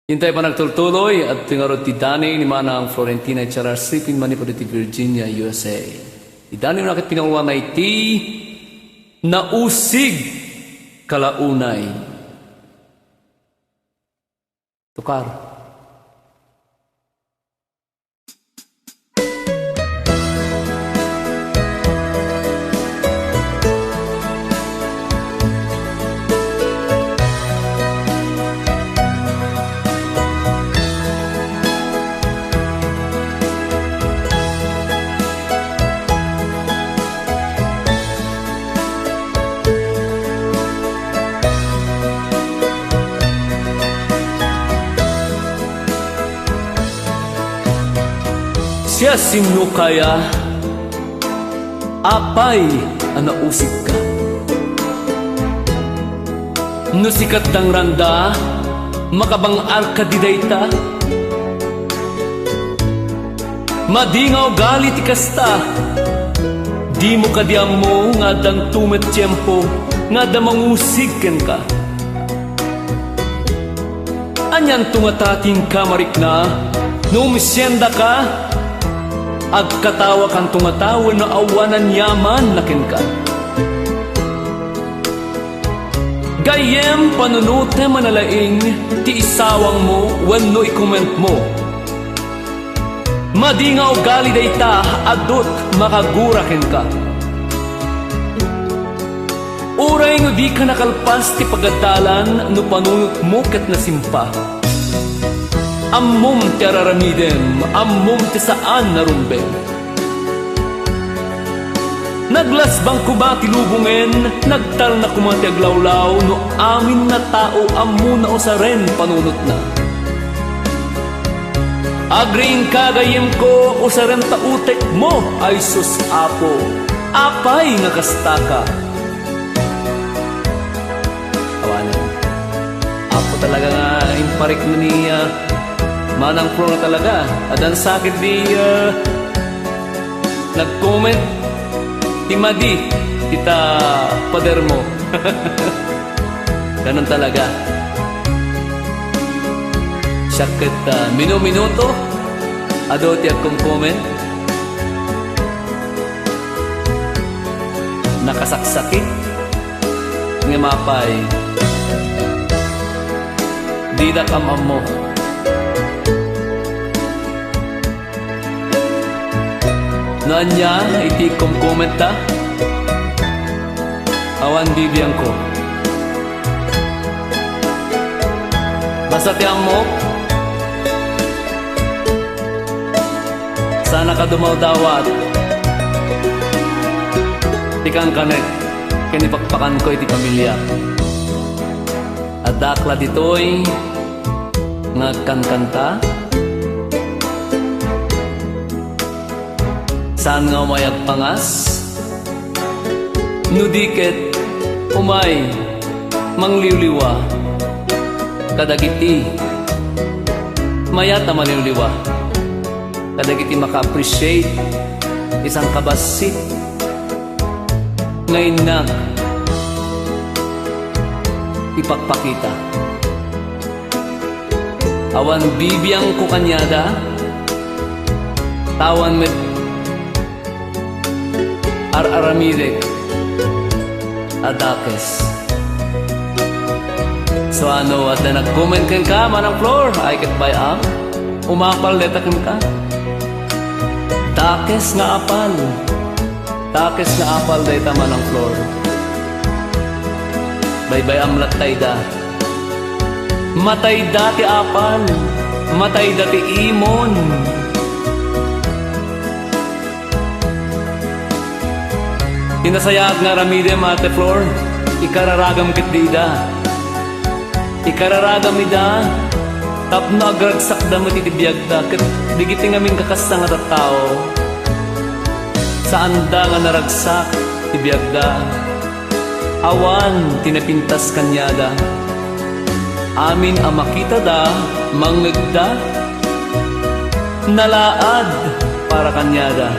Hintay pa nagtultuloy at tingarot ti Dani ni Manang Florentina Charar Sipin Manipuri ti Virginia, USA. Ti Dani nakit pinakuha na iti nausig kalaunay. Tukar. Siya sino kaya? Apay ang nausig ka. No sikat ng randa, makabangar ka di dayta. Madingaw galit ikasta, di mo kadiam mo nga dang tumet tiyempo, nga da mangusig ken ka. Anyan tungatating kamarik na, no umisyenda ka, ag katawa kang tumatawa na awanan yaman lakin ka. Gayem panunute manalaing ti isawang mo wenno i-comment mo. Madingaw gali dayta adot makaguraken ka. Uray nga di ka nakalpas ti pagadalan no panunot mo ket nasimpa. Ammom ti araramidem, ammom ti saan narumbem. Naglasbang ko ba ti lubungen, nagtal na kumati aglawlaw, no amin na tao ammo na usaren panunot na. Agring kagayem ko, usaren tautek mo, ay sus apo, apay nga kasta ka. Awanan, apo talaga nga imparik mo niya, Manang Pro na talaga. Adan sakit di nag-comment ti Madi, tita pader mo. Ganun talaga. Sakit minuto ado ti akong comment. Nakasaksakit nga mapay. Di da kamam mo. Nanya, iti kong comment ta. Awan bibiyang ko. Basta tiyang mo. Sana ka dumaw dawat. Tikang kanek. Kinipakpakan ko iti pamilya. At dakla ditoy ngagkankanta. Saan nga umayag pangas? Nudiket umay mangliwliwa kadagiti mayata mangliwliwa kadagiti maka-appreciate isang kabasit ngayon na ipagpakita. Awan bibiyang ko kanyada tawan med aramirek adakes. So ano, at na nag-comment kan ka Manang Flor, ay ket by am umapal leta kan ka dakes nga apal, dakes nga apal dayta Manang Flor. Bye am latay da matay da ti apal, matay da ti imon. Tinasayag nga ramidem ate Flor, ikararagam kit dida. Ikararagam ida, tapno agragsak da mo titibiyag da, kat digiti ngamin kakasang at tao. Saan da nga naragsak, tibiyag da. Awan, tinapintas kanyada. Amin ang makita da, mangagda. Nalaad para kanyada.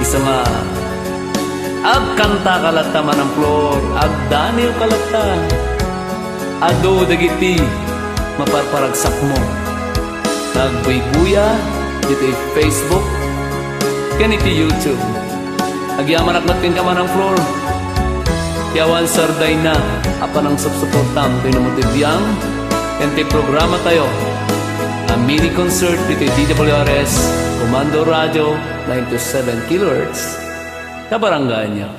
Isa nga ag kanta kalata Manang Flor, ag Daniel kalata ado dagiti maparparagsak mo. Nagbuy-buya dito Facebook, ganiti YouTube. Agyaman aknatin ka man ang floor. Yawan sarday na, apan ang subsuportam, pinamutibiyang, kenti programa tayo. Ang mini concert dito DWRS, Komando Radio, 927 kHz, kabarangay niya.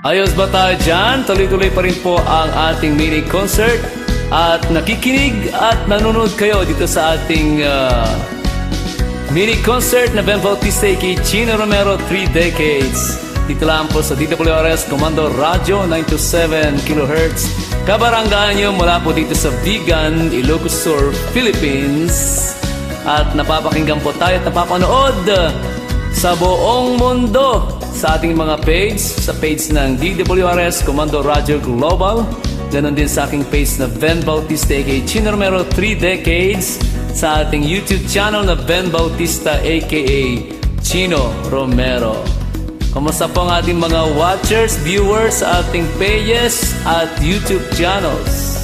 Ayos ba tayo dyan? Tuloy-tuloy pa rin po ang ating mini concert. At nakikinig at nanonood kayo dito sa ating mini concert na Ben Bautista kay Chino Romero, 3 Decades. Dito lang po sa DWRS Komando Radio, 927 kHz. Kabarangay nyo mula po dito sa Vigan, Ilocos Sur, Philippines. At napapakinggan po tayo at napapanood sa buong mundo sa ating mga page, sa page ng DWRS Komando Radio Global. Ganon din sa aking page na Ben Bautista aka Chino Romero 3 Decades, sa ating YouTube channel na Ben Bautista aka Chino Romero. Kamusta po ang ating mga watchers, viewers sa ating pages at YouTube channels?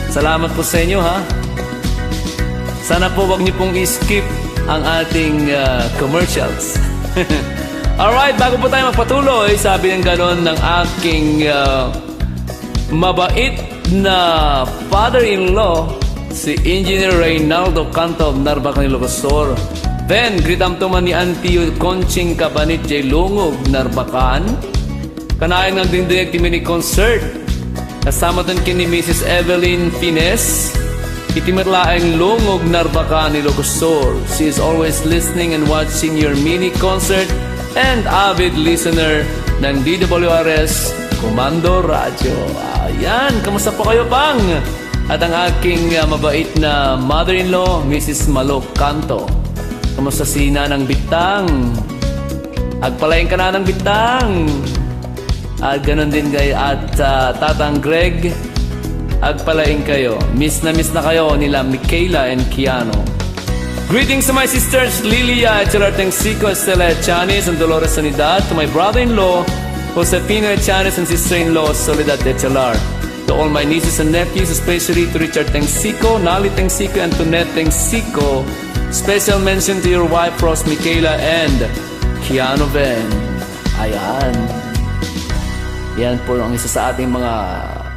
Salamat po sa inyo ha. Sana po wag niyo pong i-skip ang ating commercials. Alright, bago po tayo magpatuloy, sabi ng ganon ng aking mabait na father-in-law, si Engineer Reynaldo Canto of Narvacan, Ilocos Sur. Then, gritam tuman ni Antio Conching Cabanit J. Lungog, Narvacan. Kanayan ng dindirect mini concert. Kasama dun kini Mrs. Evelyn Fines. Itimirlaeng Lungog, Narvacan, Ilocos Sur. She is always listening and watching your mini concert and avid listener ng DWRS Komando Radio. Ayan, kamusta po kayo pang? At ang aking mabait na mother-in-law, Mrs. Malo Canto. Kamusta si Nanang Bitang? Agpalain ka Nanang Bitang. At ganun din kay at Tatang Greg. Agpalain kayo. Miss na kayo nila Michaela and Kiano. Greetings to my sisters Lilia Echelartengsico, Estela Echanis, and Dolores Sanidad. To my brother-in-law, Josefina Echanis, and sister-in-law, Soledad Echelar. To all my nieces and nephews, especially to Richard Tengsico, Nali Tengsico, and Tonet Tengsico. Special mention to your wife, Ross Michaela, and Kiano Ben. Ayan. Yan po ang isa sa ating mga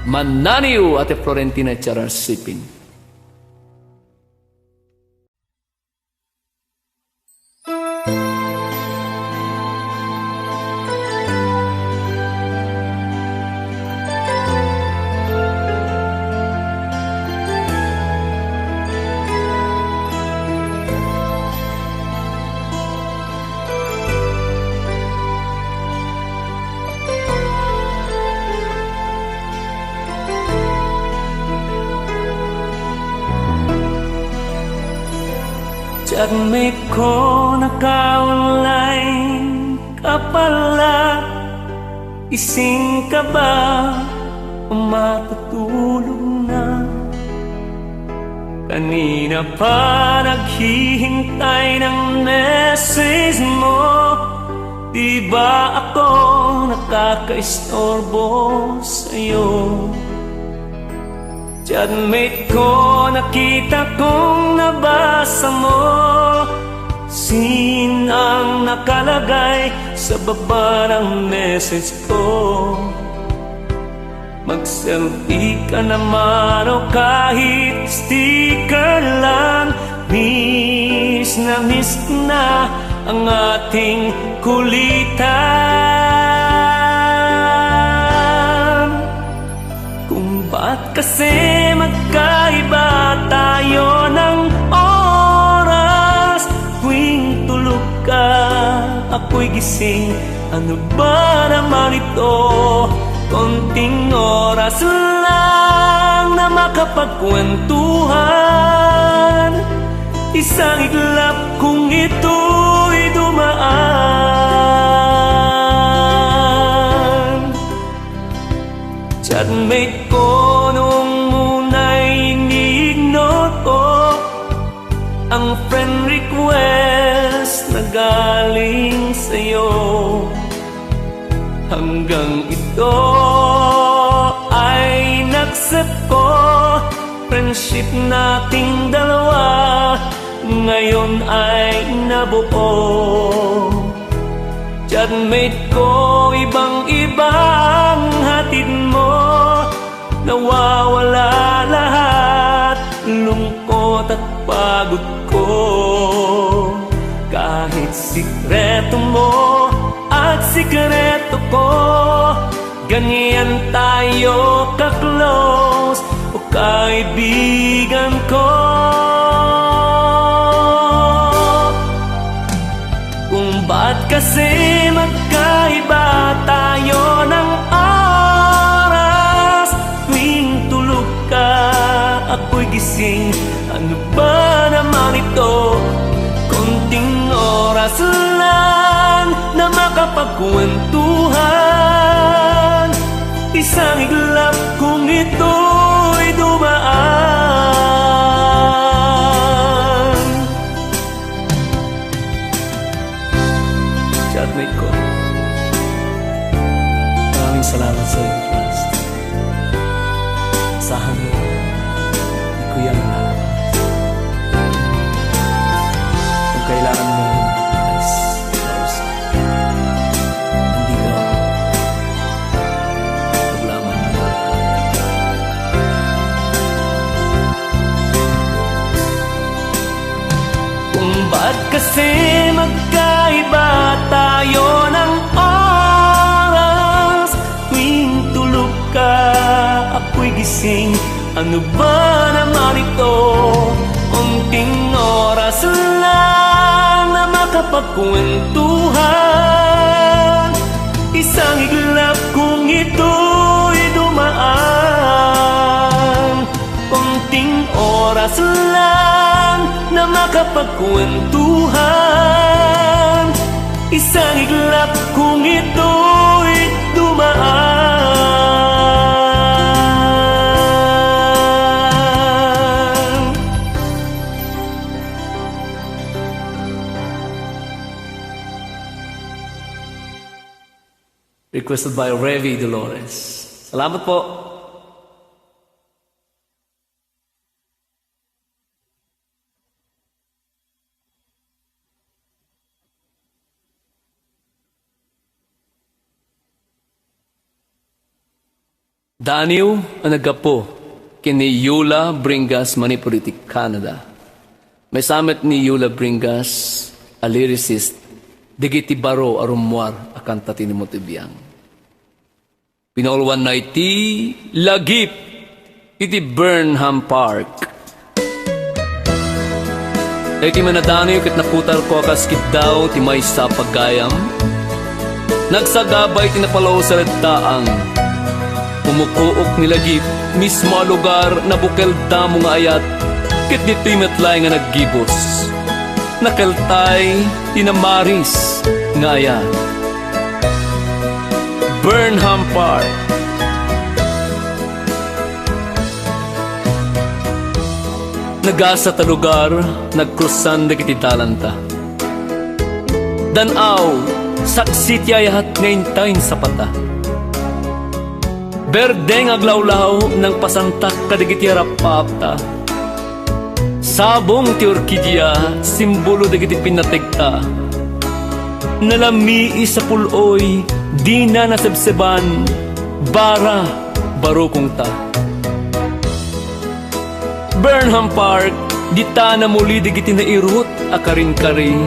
mananiw, Ate Florentina Charasipin. Jagmay ko naka-online ka pala, ising ka ba o matutulog na? Kanina pa naghihintay ng message mo. Di ba ako nakaka-istorbo sa'yo? Chatmate ko, nakita kong nabasa mo. Sin ang nakalagay sa baba ng message ko. Mag-selfie ka naman o kahit sticker lang. Miss ko na ang ating kulitan. Kung ba't kasi magkaiba tayo ng oras, tuwing tulog ka, ako'y gising. Ano ba naman ito? Konting oras lang na makapagkwentuhan. Isang iglap kung ito'y dumaan. Chatmate ko nung muna'y ini-ignore ko ang friend request na galing sa'yo. Hanggang ito accept ko. Friendship nating dalawa ngayon ay nabuo. Chatmate ko, ibang-ibang hatid mo. Nawawala lahat, lungkot at pagod ko. Kahit sikreto mo at sikreto ko, ganyan tayo ka-close, o kaibigan ko. Kung ba't kasi magkaiba tayo ng oras, tuwing tulog ka, ako'y gising. Ano ba naman ito? Konting oras lang na makapagkwentuhan, isang iglap kung ito'y dumaan. Chatmate ko, maraming salamat sa iyo, Trust. Asahan mo, hindi ko yan lalabas. Kung kailangan mo ng advice, Rose, nandito ako. Paglaman mo. Kung ba't kasi magkaiba tayo ng oras, tuwing tulog ka, ako'y gising. Ano ba naman ito? Unting oras lang na makapagkwentuhan, isang iglap kung ito'y dumaan. Unting oras lang na makapagkwentuhan, isang iglap kung ito'y dumaan. Requested by Revi Dolores. Salamat po. Daniel ang nagapo kini Yula Bringas Manipolitik Canada. May summit ni Yula Bringas, a lyricist, digiti baro arumwar akan tatini mo tibiyang. Pinolwan na iti lagip iti Burnham Park. Iti manadani kit naputar ko kaskit daw ti may sa paggayam. Nagsagabay tinapalaw sa redtaang. Umukuok ni lagip mismo lugar na bukel damo nga ayat. Kit dito'y matlay nga naggibos. Nakaltay tinamaris nga ayat. Burnham Park. Nagasa ta lugar, nagkrusan na kiti talanta. Danaw, saksi ti ayat ngayon sa pata. Berdeng aglawlaw ng pasantak kadigiti rapapta. Sabong ti orkidya, simbolo digiti pinategta. Nalami sa puloy, di na nasabseban, bara, baro kong ta. Burnham Park, di ta na muli digiti na irut, akaring-kari.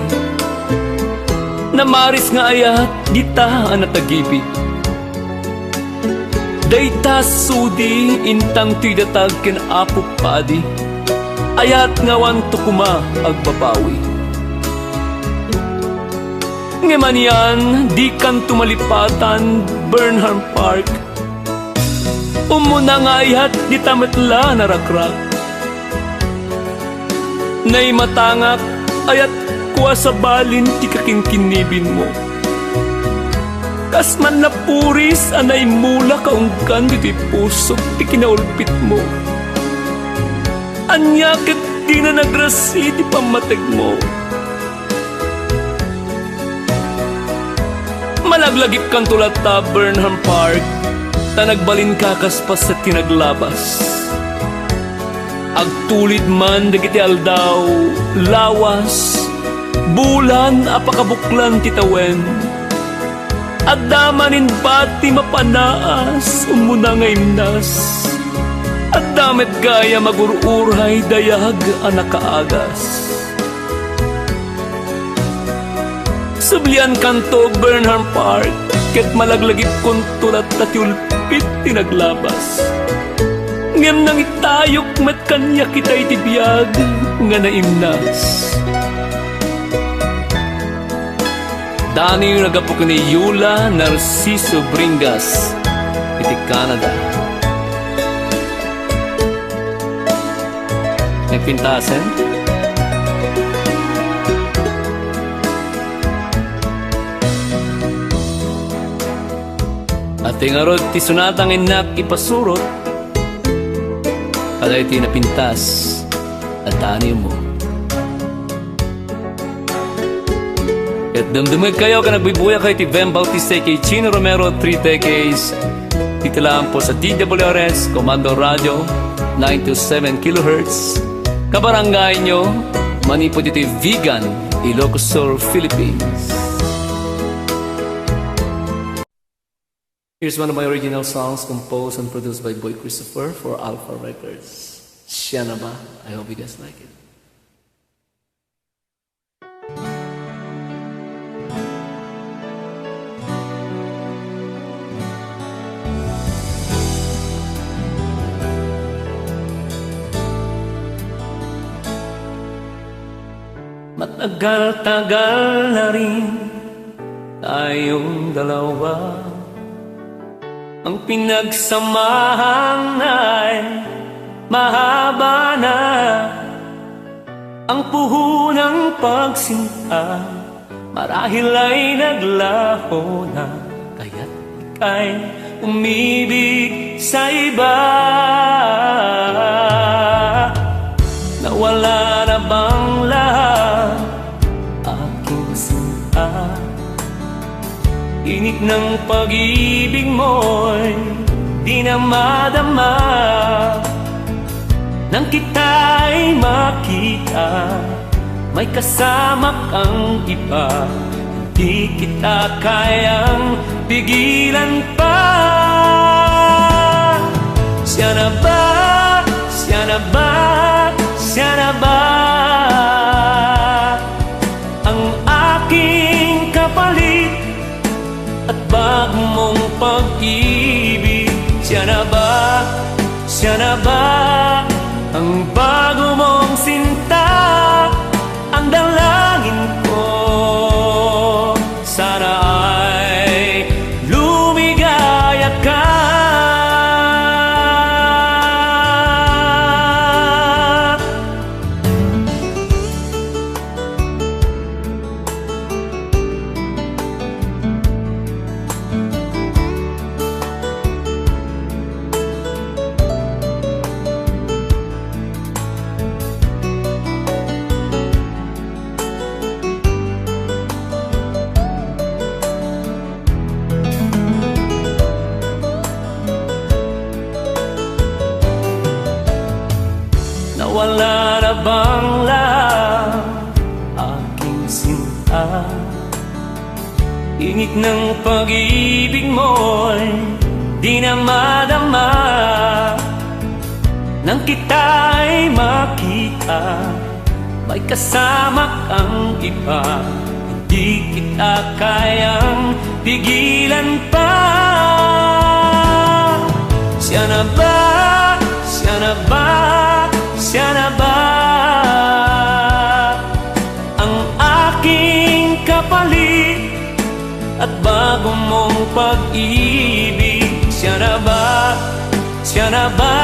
Namaris nga ayat, di ta anatagipit. Dayta sudi, intang tidatag ken apok padi. Ayat ngawan to kuma agbabawi. Ngaman yan, di kan tumalipatan, Burnham Park. Umuna nga ayat, di tamatla narakrak. Nay matangak, ayat kuwa sa balin, ti kakingkinibin mo. Kas man na puris, anay mula kaungkan, di pusok, ti kinaulpit mo. Anyakit di na nagrasi, di pamatag mo. Malaglagip kang tulad ta, Burnham Park. ta nagbalin kakaspas sa tinaglabas. Agtulit man dagiti aldaw, lawas, bulan apakabuklan titawen. At damanin pati mapanaas, umuna nga imnas. At damet gaya magururhay dayag anak kaagas. Sublian kanto Bernhard Park, ket malaglagip kong tulat at yulpit tinaglabas. Ngem nang itayok met kanya kita'y tibiyag nga naimnas. Dani nagapok ni Yula Narciso Bringas, iti Canada. Nagpintasen? At tingarod ti sunatang inak ipasurot, kada iti napintas at tani mo. At damdamag kayo ka nagbibuya kay ti Vem Bautista kay Chino Romero 3 decades. Dito lang po sa DWRS Komando Radio 927 kHz. Kabarangay nyo, manipo dito Vegan, Ilocos Sur, Philippines. Here's one of my original songs composed and produced by Boy Christopher for Alpha Records. Siya na ba? I hope you guys like it. Matagal-tagal na rin tayong dalawa. Ang pinagsamahan ay mahaba na. Ang puhunang pagsinta marahil ay naglaho na. Kaya't ika'y umibig sa iba. Nawala na bang lahat aking sinta? Init ng pag-ibig mo'y di na madama. Nang kita'y makita, may kasama kang iba. Di kita kayang pigilan pa. Siya na ba? Siya na ba? Siya na ba ang aking kapalit at bago mong pag-ibig? Siya na ba? Siya na ba ang bago mong sinta? Ang dalangin ko sana ay lumigaya ka. Nawala na bang lahat aking sinta? Init ng pag-ibig mo'y di na madama. Nang kita'y makita, may kasama kang iba. Hindi kita kayang pigilan pa. Siya na ba? Siya na ba? Siya na ba ang aking kapalit at bago mong pag-ibig? Siya na ba? Siya na ba